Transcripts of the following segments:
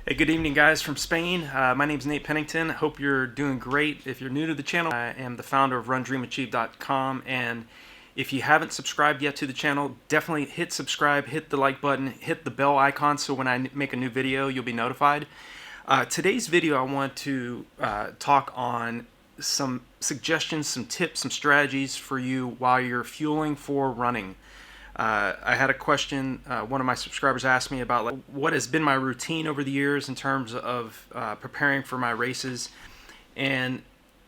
Hey, good evening, guys, from Spain. My name is Nate Pennington. Hope you're doing great. If you're new to the channel, I am the founder of RunDreamAchieve.com, and if you haven't subscribed yet to the channel, definitely hit subscribe, hit the like button, hit the bell icon so when I make a new video, you'll be notified. Today's video, I want to talk on some suggestions, some tips, some strategies for you while you're fueling for running. I had a question, one of my subscribers asked me about what has been my routine over the years in terms of preparing for my races, and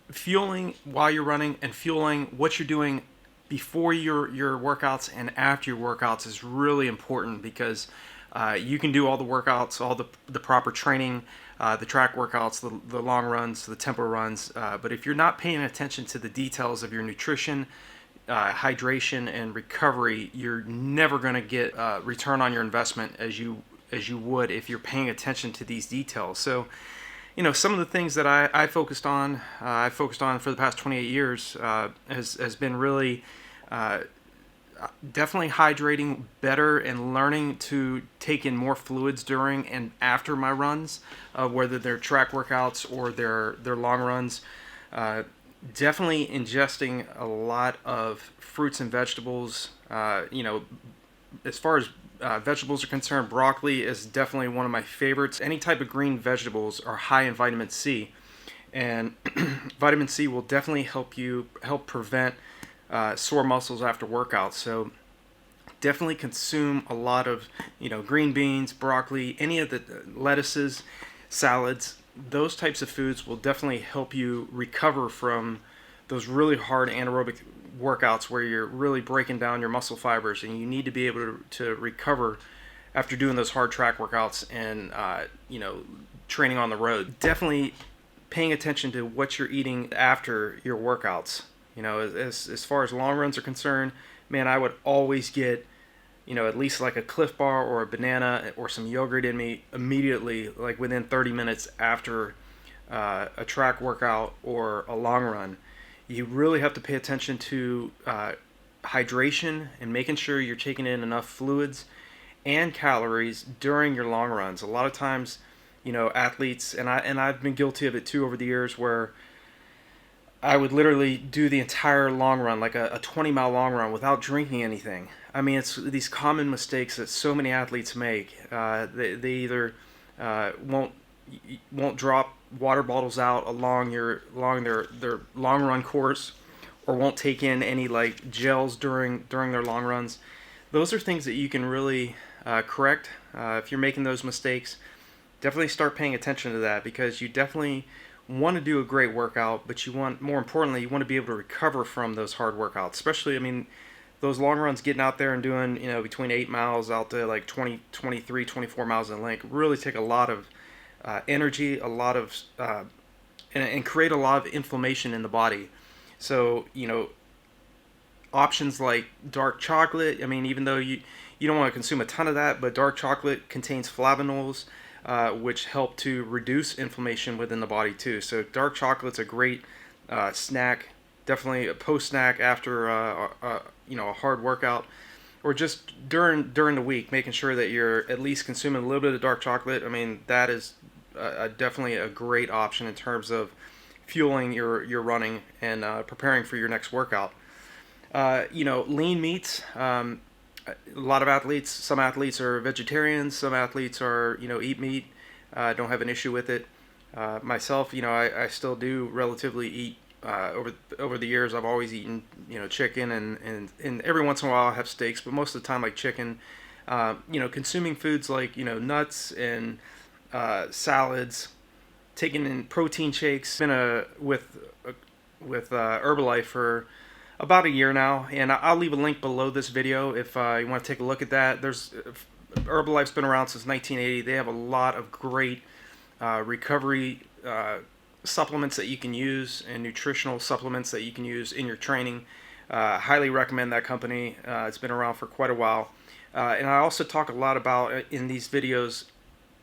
fueling while you're running and fueling what you're doing before your workouts and after your workouts is really important, because you can do all the workouts, all the proper training, the track workouts, the long runs, the tempo runs, but if you're not paying attention to the details of your nutrition, hydration, and recovery, you're never going to get return on your investment as you would if you're paying attention to these details. So, some of the things that I focused on, for the past 28 years, has been really definitely hydrating better and learning to take in more fluids during and after my runs, whether they're track workouts or they're long runs. Definitely ingesting a lot of fruits and vegetables. As far as vegetables are concerned, broccoli is definitely one of my favorites. Any type of green vegetables are high in vitamin C, and vitamin C will definitely help prevent sore muscles after workouts. So definitely consume a lot of green beans, broccoli, any of the lettuces, salads. Those types of foods will definitely help you recover from those really hard anaerobic workouts where you're really breaking down your muscle fibers, and you need to be able to recover after doing those hard track workouts and training on the road. Definitely paying attention to what you're eating after your workouts. As far as long runs are concerned, man, I would always get at least like a Cliff Bar or a banana or some yogurt in me immediately, like within 30 minutes after a track workout or a long run. You really have to pay attention to hydration and making sure you're taking in enough fluids and calories during your long runs. A lot of times, athletes, and I've been guilty of it too over the years, where I would literally do the entire long run, like a 20-mile long run, without drinking anything. I mean, it's these common mistakes that so many athletes make. They either won't drop water bottles out along their long run course, or won't take in any like gels during their long runs. Those are things that you can really correct. If you're making those mistakes, definitely start paying attention to that, because you definitely want to do a great workout, but more importantly, you want to be able to recover from those hard workouts. Especially, I mean, those long runs, getting out there and doing, between 8 miles out to like 20, 23, 24 miles in length, really take a lot of energy, a lot of, and create a lot of inflammation in the body. So, options like dark chocolate, I mean, even though you don't want to consume a ton of that, but dark chocolate contains flavonols, which help to reduce inflammation within the body too. So dark chocolate's a great snack, definitely a post snack after a hard workout, or just during the week, making sure that you're at least consuming a little bit of dark chocolate. I mean, that is definitely a great option in terms of fueling your running and preparing for your next workout. Lean meats. A lot of athletes, some athletes are vegetarians, some athletes are, eat meat, don't have an issue with it. Myself, I still do relatively eat, over the years. I've always eaten, chicken, and every once in a while I have steaks, but most of the time like chicken. Consuming foods like, nuts and salads, taking in protein shakes. Been with Herbalife for about a year now, and I'll leave a link below this video if you want to take a look at that. Herbalife's been around since 1980. They have a lot of great recovery supplements that you can use, and nutritional supplements that you can use in your training. Highly recommend that company. It's been around for quite a while. And I also talk a lot about, in these videos,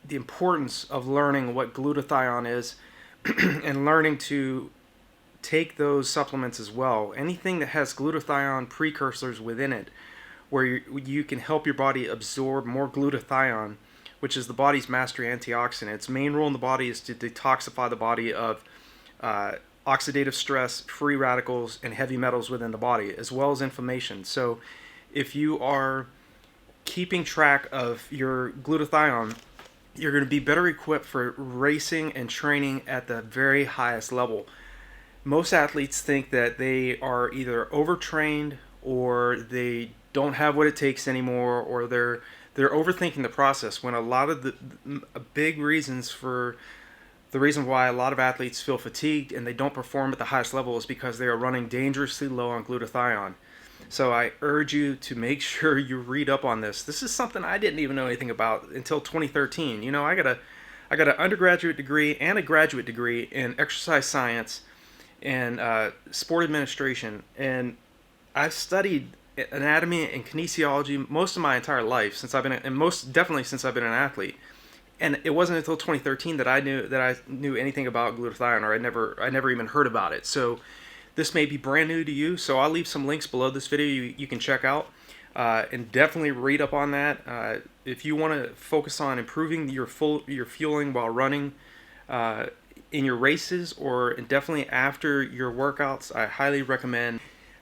the importance of learning what glutathione is and learning to take those supplements as well. Anything that has glutathione precursors within it, where you can help your body absorb more glutathione, which is the body's master antioxidant. Its main role in the body is to detoxify the body of oxidative stress, free radicals, and heavy metals within the body, as well as inflammation. So if you are keeping track of your glutathione, you're going to be better equipped for racing and training at the very highest level. Most athletes think that they are either overtrained or they don't have what it takes anymore, or they're overthinking the process, when a lot of the big reasons for the reason why a lot of athletes feel fatigued and they don't perform at the highest level is because they are running dangerously low on glutathione. So I urge you to make sure you read up on this. This is something I didn't even know anything about until 2013. You know, I got an undergraduate degree and a graduate degree in exercise science and sport administration, and I've studied anatomy and kinesiology most of my entire life since I've been, and most definitely since I've been an athlete. And it wasn't until 2013 that I knew anything about glutathione, or I never even heard about it. So this may be brand new to you, so I'll leave some links below this video you can check out, and definitely read up on that. If you want to focus on improving your fueling while running in your races, or definitely after your workouts, I highly recommend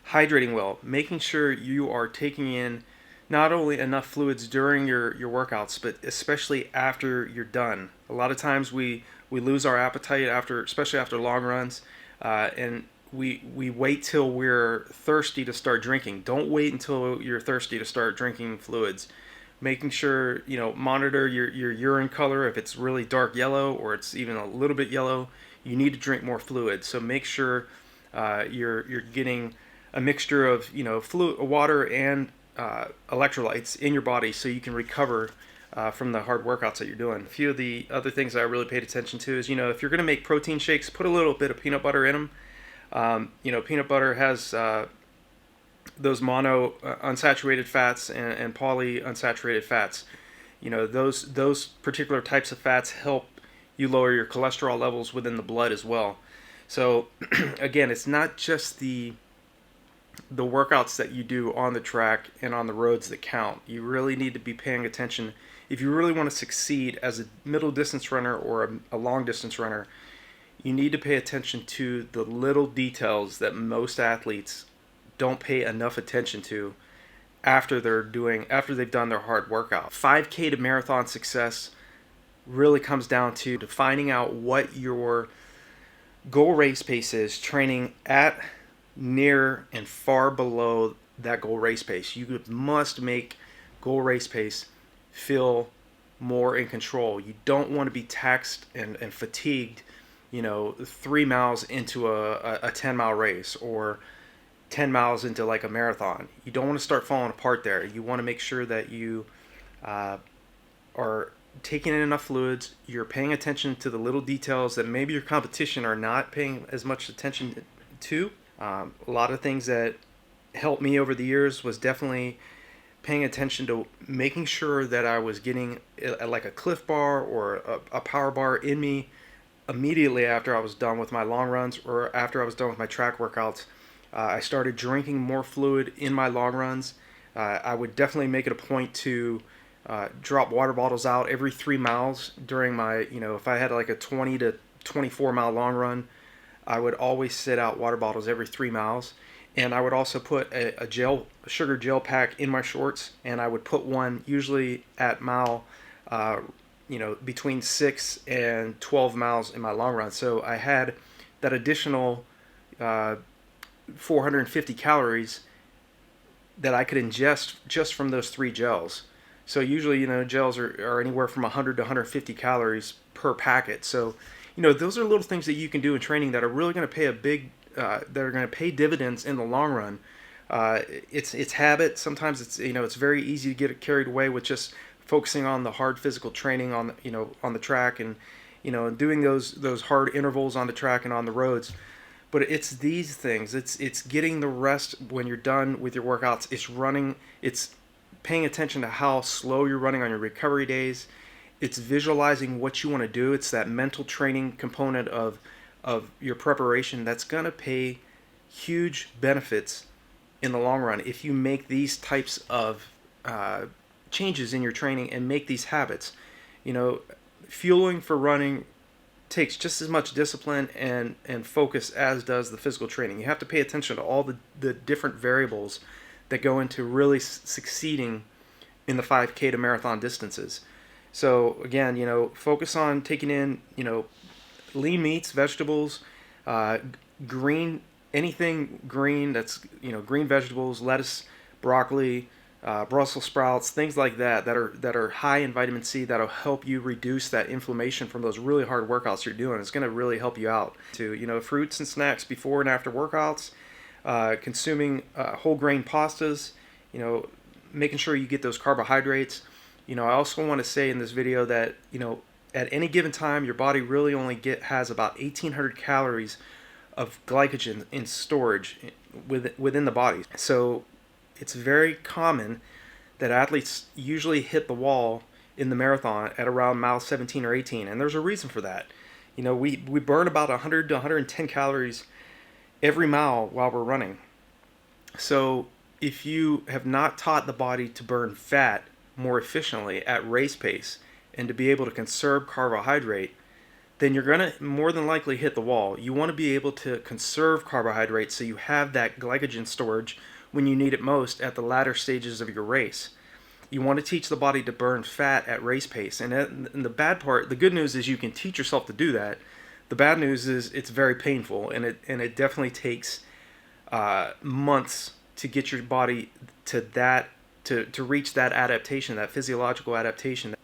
hydrating well, making sure you are taking in not only enough fluids during your workouts, but especially after you're done. A lot of times we lose our appetite especially after long runs, and we wait till we're thirsty to start drinking. Don't wait until you're thirsty to start drinking fluids. Making sure, monitor your urine color. If it's really dark yellow or it's even a little bit yellow, you need to drink more fluid. So make sure you're getting a mixture of fluid, water, and electrolytes in your body, so you can recover from the hard workouts that you're doing. A few of the other things that I really paid attention to is, if you're going to make protein shakes, put a little bit of peanut butter in them. Peanut butter has those mono unsaturated fats and poly unsaturated fats. Those particular types of fats help you lower your cholesterol levels within the blood as well. So again, it's not just the workouts that you do on the track and on the roads that count. You really need to be paying attention. If you really want to succeed as a middle distance runner or a long distance runner, you need to pay attention to the little details that most athletes don't pay enough attention to after they've done their hard workout. 5K to marathon success really comes down to finding out what your goal race pace is, training at, near, and far below that goal race pace. You must make goal race pace feel more in control. You don't want to be taxed and fatigued 3 miles into a 10-mile race, or 10 miles into like a marathon. You don't want to start falling apart there. You want to make sure that you are taking in enough fluids, you're paying attention to the little details that maybe your competition are not paying as much attention to. A lot of things that helped me over the years was definitely paying attention to making sure that I was getting like a Cliff Bar or a power bar in me immediately after I was done with my long runs, or after I was done with my track workouts. I started drinking more fluid in my long runs. I would definitely make it a point to drop water bottles out every 3 miles during my, if I had like a 20 to 24 mile long run, I would always sit out water bottles every 3 miles. And I would also put a sugar gel pack in my shorts, and I would put one usually at mile between 6 and 12 miles in my long run. So I had that additional 450 calories that I could ingest just from those 3 gels. So usually, gels are anywhere from 100 to 150 calories per packet. So, those are little things that you can do in training that are really going to pay that are going to pay dividends in the long run. It's habit. Sometimes it's very easy to get carried away with just focusing on the hard physical training on the track, and doing those hard intervals on the track and on the roads. But it's these things. It's getting the rest when you're done with your workouts. It's running. It's paying attention to how slow you're running on your recovery days. It's visualizing what you want to do. It's that mental training component of your preparation that's going to pay huge benefits in the long run if you make these types of changes in your training and make these habits. You know, fueling for running takes just as much discipline and focus as does the physical training. You have to pay attention to all the different variables that go into really succeeding in the 5K to marathon distances. So again, you know, focus on taking in, you know, lean meats, vegetables, green, anything green that's, you know, green vegetables, lettuce, broccoli, Brussels sprouts, things like that that are high in vitamin C, that'll help you reduce that inflammation from those really hard workouts you're doing. It's going to really help you out. To, you know, fruits and snacks before and after workouts, consuming whole grain pastas, you know, making sure you get those carbohydrates. You know, I also want to say in this video that, you know, at any given time, your body really only has about 1,800 calories of glycogen in storage within the body. So it's very common that athletes usually hit the wall in the marathon at around mile 17 or 18, and there's a reason for that. You know, we burn about 100 to 110 calories every mile while we're running. So if you have not taught the body to burn fat more efficiently at race pace and to be able to conserve carbohydrate, then you're going to more than likely hit the wall. You want to be able to conserve carbohydrate so you have that glycogen storage when you need it most at the latter stages of your race. You want to teach the body to burn fat at race pace. And the bad part, the good news is you can teach yourself to do that. The bad news is it's very painful, and it definitely takes months to get your body to that, to reach that adaptation, that physiological adaptation.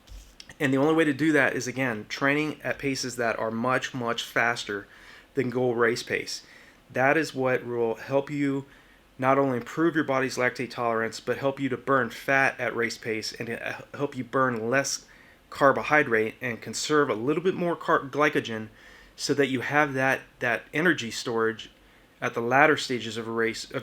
And the only way to do that is, again, training at paces that are much, much faster than goal race pace. That is what will help you not only improve your body's lactate tolerance, but help you to burn fat at race pace and help you burn less carbohydrate and conserve a little bit more glycogen so that you have that energy storage at the latter stages of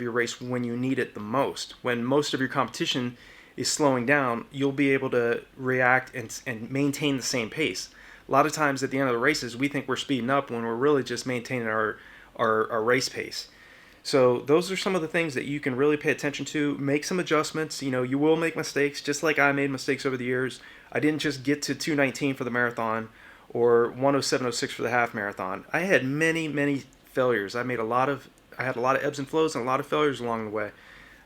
your race when you need it the most. When most of your competition is slowing down, you'll be able to react and maintain the same pace. A lot of times at the end of the races, we think we're speeding up when we're really just maintaining our race pace. So those are some of the things that you can really pay attention to. Make some adjustments. You know, you will make mistakes, just like I made mistakes over the years. I didn't just get to 2:19 for the marathon or 1:07:06 for the half marathon. I had many failures. I had a lot of ebbs and flows and a lot of failures along the way.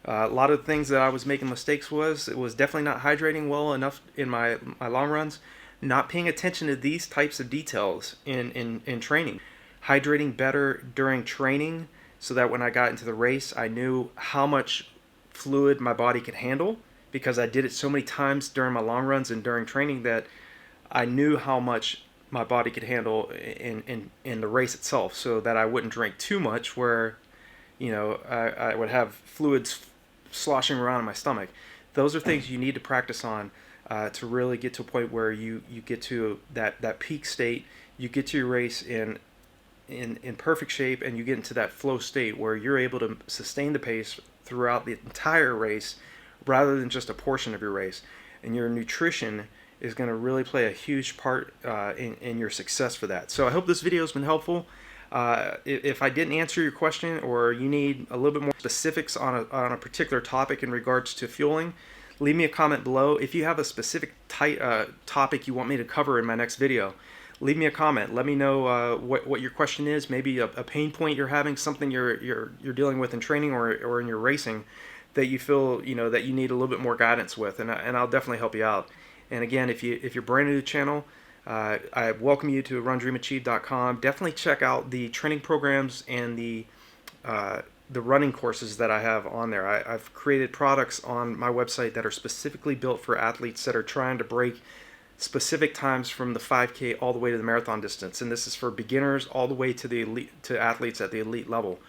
A lot of the things that I was making mistakes it was definitely not hydrating well enough in my long runs, not paying attention to these types of details in training, hydrating better during training so that when I got into the race, I knew how much fluid my body could handle because I did it so many times during my long runs and during training that I knew how much my body could handle in the race itself, so that I wouldn't drink too much where, you know, I would have fluids sloshing around in my stomach. Those are things you need to practice on to really get to a point where you get to that peak state, you get to your race in perfect shape, and you get into that flow state where you're able to sustain the pace throughout the entire race rather than just a portion of your race. And your nutrition is going to really play a huge part in your success for that. So I hope this video has been helpful. If I didn't answer your question or you need a little bit more specifics on a particular topic in regards to fueling, leave me a comment below. If you have a specific topic you want me to cover in my next video, leave me a comment. Let me know what your question is, maybe a pain point you're having, something you're dealing with in training or in your racing that you feel, you know, that you need a little bit more guidance with, and I'll definitely help you out. And again, if you're brand new to the channel, I welcome you to RunDreamAchieve.com. Definitely check out the training programs and the running courses that I have on there. I've created products on my website that are specifically built for athletes that are trying to break specific times from the 5K all the way to the marathon distance. And this is for beginners all the way to the elite, to athletes at the elite level.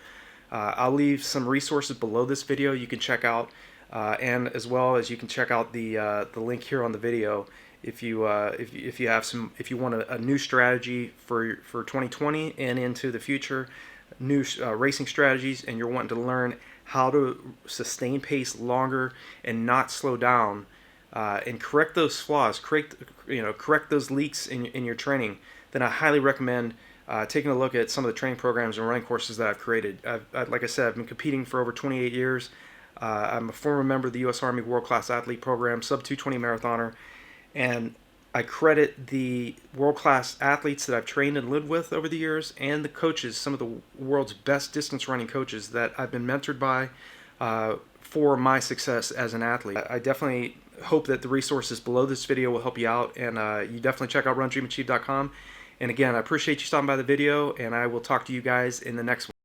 I'll leave some resources below this video you can check out, and as well as you can check out the link here on the video if you want a new strategy for 2020 and into the future, new racing strategies, and you're wanting to learn how to sustain pace longer and not slow down, and correct those flaws, correct those leaks in your training, then I highly recommend taking a look at some of the training programs and running courses that I've created. Like I said, I've been competing for over 28 years. I'm a former member of the U.S. Army World Class Athlete Program, sub 220 marathoner, and I credit the world-class athletes that I've trained and lived with over the years, and the coaches, some of the world's best distance running coaches that I've been mentored by for my success as an athlete. I definitely hope that the resources below this video will help you out, and you definitely check out RunDreamAchieve.com. And again, I appreciate you stopping by the video, and I will talk to you guys in the next one.